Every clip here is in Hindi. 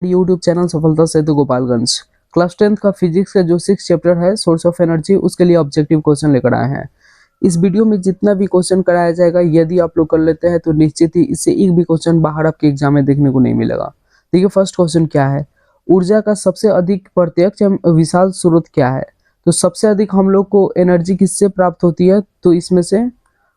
यूट्यूब चैनल सफलता सेतु गोपालगंज क्लास 10th का फिजिक्स का जो 6 चैप्टर है सोर्स ऑफ एनर्जी उसके लिए ऑब्जेक्टिव क्वेश्चन लेकर आए हैं। इस वीडियो में जितना भी क्वेश्चन कराया जाएगा यदि आप लोग कर लेते हैं तो निश्चित ही इससे एक भी क्वेश्चन बाहर आपके एग्जाम में देखने को नहीं मिलेगा। देखिए फर्स्ट क्वेश्चन क्या है, ऊर्जा का सबसे अधिक प्रत्यक्ष एवं विशाल स्रोत क्या है। तो सबसे अधिक हम लोग को एनर्जी किससे प्राप्त होती है, तो इसमें से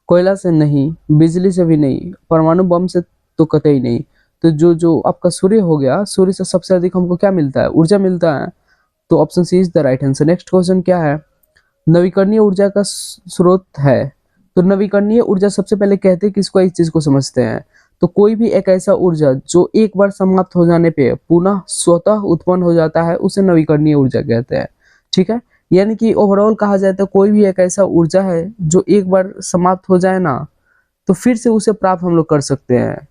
कोयला से नहीं, बिजली से भी नहीं, परमाणु बम से तो कतई नहीं। तो जो जो आपका सूर्य हो गया, सूर्य से सबसे अधिक हमको क्या मिलता है, ऊर्जा मिलता है। तो option C is the right answer. Next question क्या है, नवीकरणीय ऊर्जा का स्रोत है। तो नवीकरणीय ऊर्जा सबसे पहले कहते हैं किसको, इस चीज को समझते हैं। तो कोई भी एक ऐसा ऊर्जा जो एक बार समाप्त हो जाने पे पुनः स्वतः उत्पन्न हो जाता है उसे नवीकरणीय ऊर्जा कहते हैं। ठीक है, यानी कि ओवरऑल कहा जाए तो कोई भी एक ऐसा ऊर्जा है जो एक बार समाप्त हो जाए ना तो फिर से उसे प्राप्त हम लोग कर सकते हैं,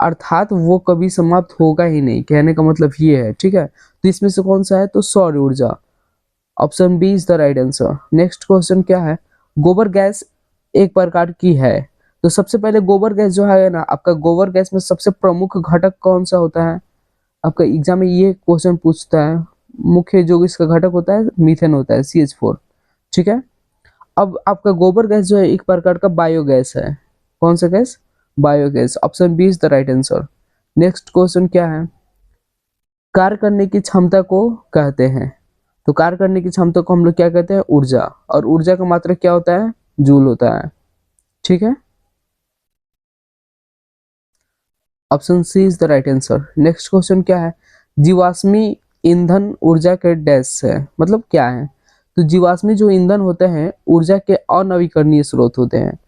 अर्थात वो कभी समाप्त होगा ही नहीं, कहने का मतलब ये है। ठीक है, तो इसमें से कौन सा है, तो सौर ऊर्जा, option B is the right answer. Next question क्या है, गोबर गैस एक प्रकार की है। तो सबसे पहले गोबर गैस जो है ना, आपका गोबर गैस में सबसे प्रमुख घटक कौन सा होता है, आपका एग्जाम में ये क्वेश्चन पूछता है। मुख्य जो इसका घटक होता है मीथेन होता है, CH4। ठीक है, अब आपका गोबर गैस जो है एक प्रकार का बायोगैस है। कौन सा gas, biogas, option B is the right answer. Next question क्या है, कार्य करने की क्षमता को कहते हैं। तो कार्य करने की क्षमता को हम लोग क्या कहते हैं, ऊर्जा, और ऊर्जा का मात्रक क्या होता है, जूल होता है। ठीक है, option C is the right answer. Next question क्या है, जीवाश्मी ईंधन ऊर्जा के डैश है, मतलब क्या है। तो जीवाश्मी जो ईंधन होते हैं ऊर्जा के अनवीकरणीय स्रोत होते हैं।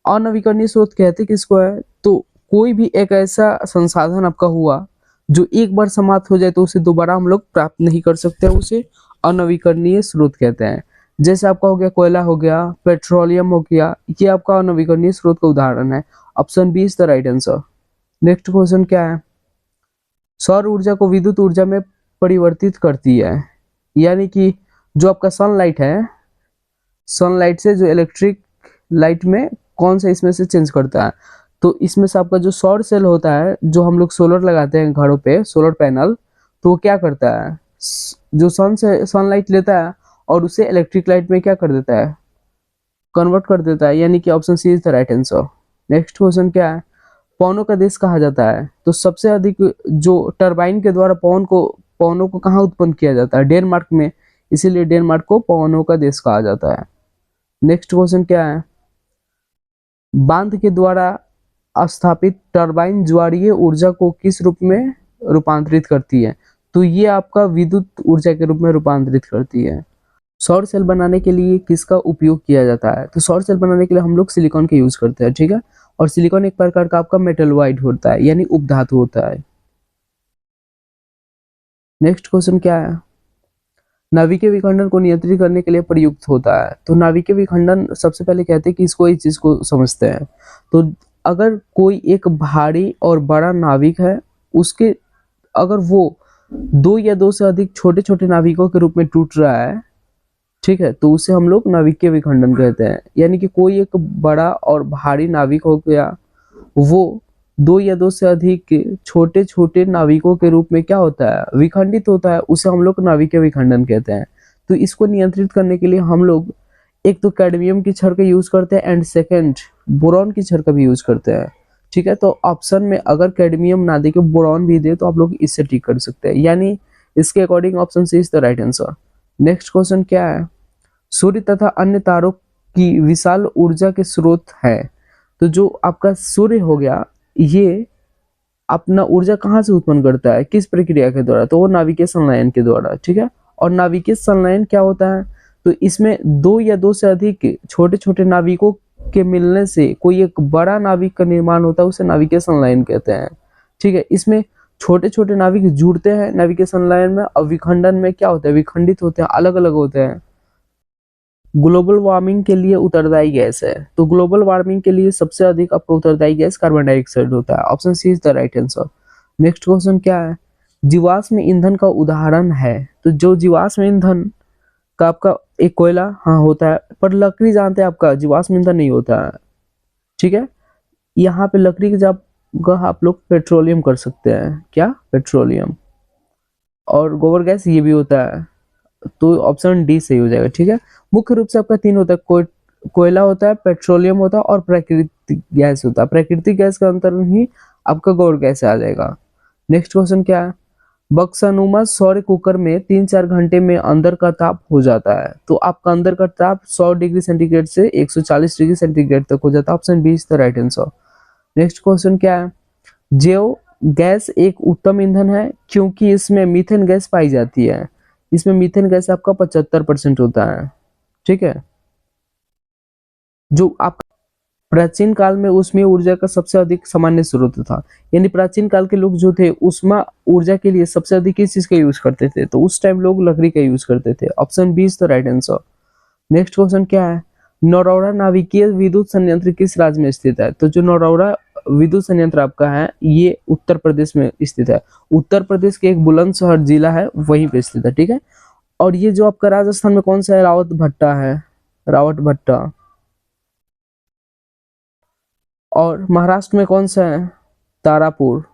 अनवीकरणीय स्रोत कहते किसको है, तो कोई भी एक ऐसा संसाधन आपका हुआ जो एक बार समाप्त हो जाए तो उसे दोबारा हम लोग प्राप्त नहीं कर सकते, उसे अनवीकरणीय स्रोत कहते हैं। जैसे आपका हो गया कोयला हो गया, पेट्रोलियम हो गया, ये आपका अनवीकरणीय स्रोत का उदाहरण है। Option B is the right answer. Next question क्या है, सौर ऊर्जा को विद्युत ऊर्जा में परिवर्तित करती है। यानी कि जो आपका सनलाइट है, सनलाइट से जो इलेक्ट्रिक लाइट में कौन सा इसमें से चेंज करता है। तो इसमें से आपका जो सौर सेल होता है, जो हम लोग सोलर लगाते हैं घरों पे, सोलर पैनल, तो वो क्या करता है, जो सन से सनलाइट लेता है और उसे इलेक्ट्रिक लाइट में क्या कर देता है, कन्वर्ट कर देता है। यानी कि option C is the right answer. Next question क्या है, पवनों का देश कहा जाता है। तो सबसे अधिक जो टरबाइन के द्वारा पवनों को कहाँ उत्पन्न किया जाता है, डेनमार्क में, इसीलिए डेनमार्क को पवनों का देश कहा जाता है। नेक्स्ट क्वेश्चन क्या है, बांध के द्वारा स्थापित टरबाइन ज्वारीय ऊर्जा को किस रूप में रूपांतरित करती है। तो ये आपका विद्युत ऊर्जा के रूप में रूपांतरित करती है। सौर सेल बनाने के लिए किसका उपयोग किया जाता है, तो सौर सेल बनाने के लिए हम लोग सिलिकॉन का यूज करते हैं। ठीक है, और सिलिकॉन एक प्रकार का आपका मेटलवाइड होता है, यानी उपधातु होता है। नेक्स्ट क्वेश्चन क्या है, नाभिकीय विखंडन को नियंत्रित करने के लिए प्रयुक्त होता है। तो नाभिकीय विखंडन सबसे पहले कहते हैं कि इसको इस चीज को समझते हैं। तो अगर कोई एक भारी और बड़ा नाभिक है, उसके अगर वो दो या दो से अधिक छोटे छोटे नाभिकों के रूप में टूट रहा है, ठीक है, तो उसे हम लोग नाभिकीय विखंडन कहते हैं। यानी कि कोई एक बड़ा और भारी नाभिक हो गया, वो दो या दो से अधिक छोटे छोटे नाविकों के रूप में क्या होता है, विखंडित होता है, उसे हम लोग नाभिकीय विखंडन कहते हैं। तो इसको नियंत्रित करने के लिए हम लोग एक तो कैडमियम की छड़ का यूज करते हैं एंड सेकंड बोरॉन की छड़ का भी यूज करते हैं। ठीक है, तो ऑप्शन में अगर कैडमियम ना दे के बोरॉन भी दे तो आप लोग इससे ठीक कर सकते हैं, यानी इसके according option C is the right answer. Next question क्या है, सूर्य तथा अन्य तारों की विशाल ऊर्जा के स्रोत है। तो जो आपका सूर्य हो गया, ये अपना ऊर्जा कहाँ से उत्पन्न करता है, किस प्रक्रिया के द्वारा, तो वो नाभिकीय संलयन के द्वारा। ठीक है, और नाभिकीय संलयन क्या होता है, तो इसमें दो या दो से अधिक छोटे छोटे नाभिकों के मिलने से कोई एक बड़ा नाभिक का निर्माण होता है, उसे नाभिकीय संलयन कहते हैं। ठीक है, इसमें छोटे छोटे नाभिक जुड़ते हैं नाभिकीय संलयन में, और विखंडन में क्या होता है, विखंडित होते हैं, अलग अलग होते हैं। ग्लोबल वार्मिंग के लिए उत्तरदायी गैस है। तो ग्लोबल वार्मिंग के लिए सबसे अधिक आपका उत्तरदायी गैस कार्बन डाइऑक्साइड होता है। Option C is the right answer. Next question क्या है, जीवाश्म ईंधन का उदाहरण है। तो जो जीवाश्म ईंधन का आपका एक कोयला हाँ होता है, पर लकड़ी जानते हैं आपका जीवाश्म ईंधन नहीं होता है। ठीक है, यहाँ पे लकड़ी की जगह आप लोग पेट्रोलियम कर सकते हैं, क्या, पेट्रोलियम। और गोबर गैस ये भी होता है, तो ऑप्शन डी सही हो जाएगा। ठीक है, मुख्य रूप से आपका तीन होता है, कोयला होता है, पेट्रोलियम होता है और प्राकृतिक गैस होता है। प्राकृतिक गैस का अंतर ही आपका गोबर गैस आ जाएगा। नेक्स्ट क्वेश्चन क्या है, बक्सानुमा सौर कुकर में 3-4 घंटे में अंदर का ताप हो जाता है, तो आपका अंदर का ताप 100 डिग्री सेंटीग्रेड से 140 डिग्री सेंटीग्रेड तक हो जाता है। Option B is the right answer. Next question क्या है, जैव गैस एक उत्तम ईंधन है क्योंकि इसमें मीथेन गैस पाई जाती है। इसमें मीथेन गैस आपका 75% होता है। ठीक है, जो आप प्राचीन काल में ऊष्मीय ऊर्जा का सबसे अधिक सामान्य स्रोत था। यानी प्राचीन काल के लोग जो थे ऊष्मा ऊर्जा के लिए सबसे अधिक किस चीज का यूज करते थे, तो उस टाइम लोग लकड़ी का यूज करते थे। Option B is the right answer. Next question क्या है, नौरौरा नाभिकीय विद्युत संयंत्र किस राज्य में स्थित है, तो जो नौरौरा विद्युत संयंत्र आपका है ये उत्तर प्रदेश में स्थित है। उत्तर प्रदेश के एक बुलंदशहर जिला है वहीं पे स्थित है। ठीक है, और ये जो आपका राजस्थान में कौन सा है, रावत भट्टा है, रावत भट्टा। और महाराष्ट्र में कौन सा है, तारापुर,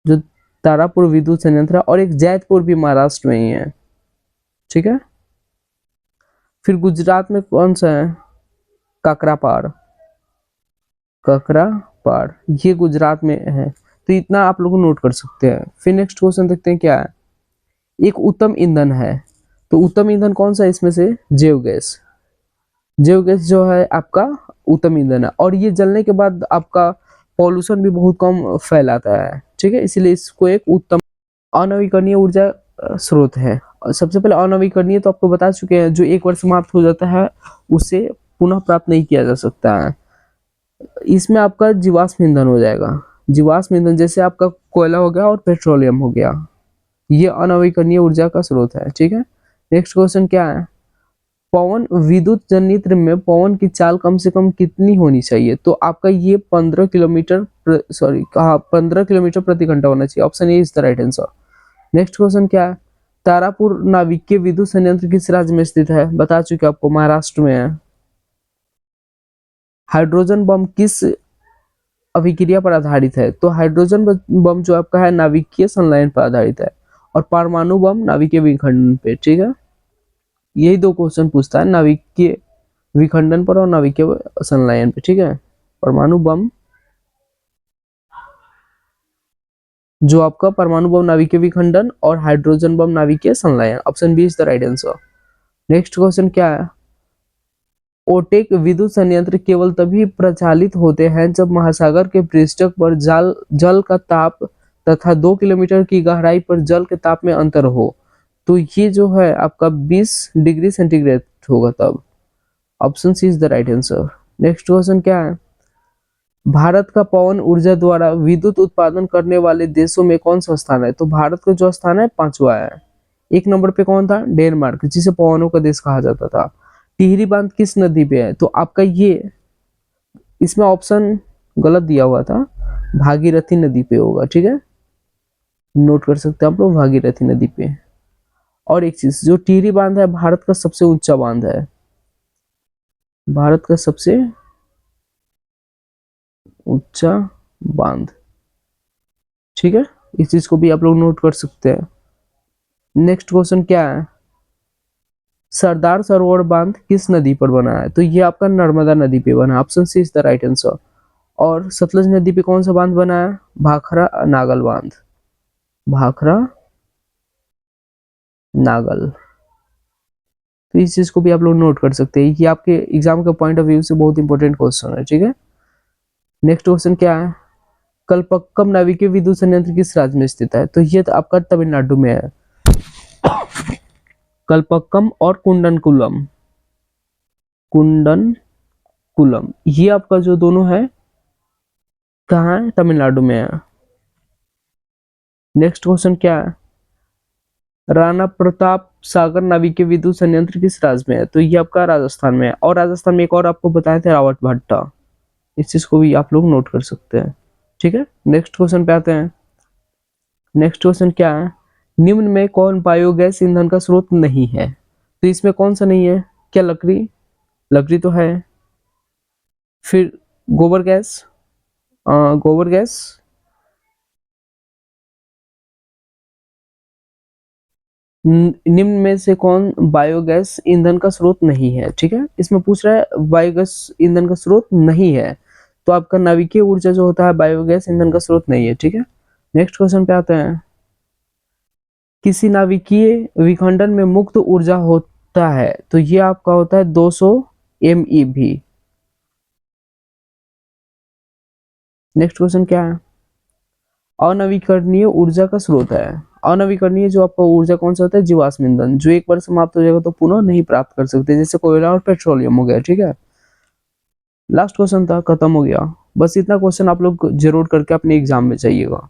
जो तारापुर विद्युत संयंत्र है। और एक जैतपुर भी महाराष्ट्र में ही है। ठीक है, फिर गुजरात में कौन सा है, काकरापार, काकरापार ये गुजरात में है। तो इतना आप लोग नोट कर सकते हैं। फिर नेक्स्ट क्वेश्चन देखते हैं क्या है, एक उत्तम ईंधन है, तो उत्तम ईंधन कौन सा है इसमें से, जैव गैस। जैव गैस जो है आपका उत्तम ईंधन है, और ये जलने के बाद आपका पॉल्यूशन भी बहुत कम फैलाता है। ठीक है, इसलिए इसको एक उत्तम अनवीकरणीय ऊर्जा स्रोत है। और सबसे पहले अनवीकरणीय तो आपको बता चुके हैं, जो एक बार समाप्त हो जाता है उसे पुनः प्राप्त नहीं किया जा सकता है। इसमें आपका जीवाश्म ईंधन हो जाएगा। जीवाश्म ईंधन जैसे आपका कोयला हो गया और पेट्रोलियम हो गया, ये अनवीकरणीय ऊर्जा का स्रोत है। ठीक है, नेक्स्ट क्वेश्चन क्या है, पवन विद्युत जनरेटर में पवन की चाल कम से कम कितनी होनी चाहिए, तो आपका ये 15 किलोमीटर प्रति घंटा होना चाहिए। Option A is the right answer. Next question क्या है, तारापुर नाविकीय विद्युत संयंत्र किस राज्य में स्थित है, बता चुके आपको महाराष्ट्र में है। हाइड्रोजन बम किस अभिक्रिया पर आधारित है, तो हाइड्रोजन बम जो आपका है नाभिकीय संलयन पर आधारित है, और परमाणु बम नाभिकीय विखंडन पे। ठीक है, यही दो क्वेश्चन पूछता है, नाभिकीय विखंडन पर और नाभिकीय संलयन पे। ठीक है, परमाणु बम जो आपका परमाणु बम नाभिकीय विखंडन और हाइड्रोजन बम नाभिकीय संलयन। Option B is the right answer. Next question क्या है, ओटेक विद्युत संयंत्र केवल तभी प्रचालित होते हैं जब महासागर के पृष्ठ पर जल का ताप तथा 2 किलोमीटर की गहराई पर जल के ताप में अंतर हो, तो ये जो है आपका 20 डिग्री सेंटीग्रेड होगा तब। Option C is the right answer. Next question क्या है, भारत का पवन ऊर्जा द्वारा विद्युत उत्पादन करने वाले देशों में कौन सा स्थान है, तो भारत का जो स्थान है 5वां है। एक नंबर पे कौन था, डेनमार्क, जिसे पवनों का देश कहा जाता था। टिहरी बांध किस नदी पे है, तो आपका ये इसमें ऑप्शन गलत दिया हुआ था, भागीरथी नदी पे होगा। ठीक है, नोट कर सकते हैं आप लोग, भागीरथी नदी पे। और एक चीज, जो टिहरी बांध है भारत का सबसे ऊंचा बांध है, भारत का सबसे ऊंचा बांध। ठीक है, इस चीज को भी आप लोग नोट कर सकते हैं। नेक्स्ट क्वेश्चन क्या है, सरदार सरोवर बांध किस नदी पर बना है, तो ये आपका नर्मदा नदी पे बना है। Option C is the right answer. और सतलज नदी पे कौन सा बांध बना है, भाखरा नागल बांध, भाखरा नागल। तो इस चीज को भी आप लोग नोट कर सकते हैं, ये आपके एग्जाम के पॉइंट ऑफ व्यू से बहुत इंपॉर्टेंट क्वेश्चन है। ठीक है, नेक्स्ट क्वेश्चन क्या है, कलपक्कम नाविकीय विद्युत संयंत्र किस राज्य में स्थित है, तो ये तो आपका तमिलनाडु में है। कलपक्कम और कुंडनकुलम, कुंडनकुलम ये आपका जो दोनों है कहाँ है, तमिलनाडु में है। नेक्स्ट क्वेश्चन क्या है, राणा प्रताप सागर नाविकीय विद्युत संयंत्र किस राज्य में है, तो ये आपका राजस्थान में है। और राजस्थान में एक और आपको बताए थे, रावत भट्टा, इस चीज को भी आप लोग नोट कर सकते हैं। ठीक है, नेक्स्ट क्वेश्चन पे आते हैं। नेक्स्ट क्वेश्चन क्या है, निम्न में कौन बायोगैस ईंधन का स्रोत नहीं है, तो इसमें कौन सा नहीं है, क्या लकड़ी, लकड़ी तो है, फिर गोबर गैस, गोबर गैस, निम्न में से कौन बायोगैस ईंधन का स्रोत नहीं है? ठीक है, इसमें पूछ रहा है बायोगैस ईंधन का स्रोत नहीं है, तो आपका नाभिकीय ऊर्जा जो होता है बायोगैस ईंधन का स्रोत नहीं है। ठीक है, नेक्स्ट क्वेश्चन पे आते हैं। किसी नाभिकीय विखंडन में मुक्त ऊर्जा होता है, तो ये आपका होता है 200 MeV। नेक्स्ट क्वेश्चन क्या है? अनवीकरणीय ऊर्जा का स्रोत है। अनवीकरणीय जो आपका ऊर्जा कौन सा होता है? जीवाश्म ईंधन, जो एक बार समाप्त हो जाएगा तो पुनः नहीं प्राप्त कर सकते, जैसे कोयला और पेट्रोलियम हो गया। ठीक है, लास्ट क्वेश्चन था, खत्म हो गया। बस इतना क्वेश्चन आप लोग जरूर करके अपने एग्जाम में जाइएगा।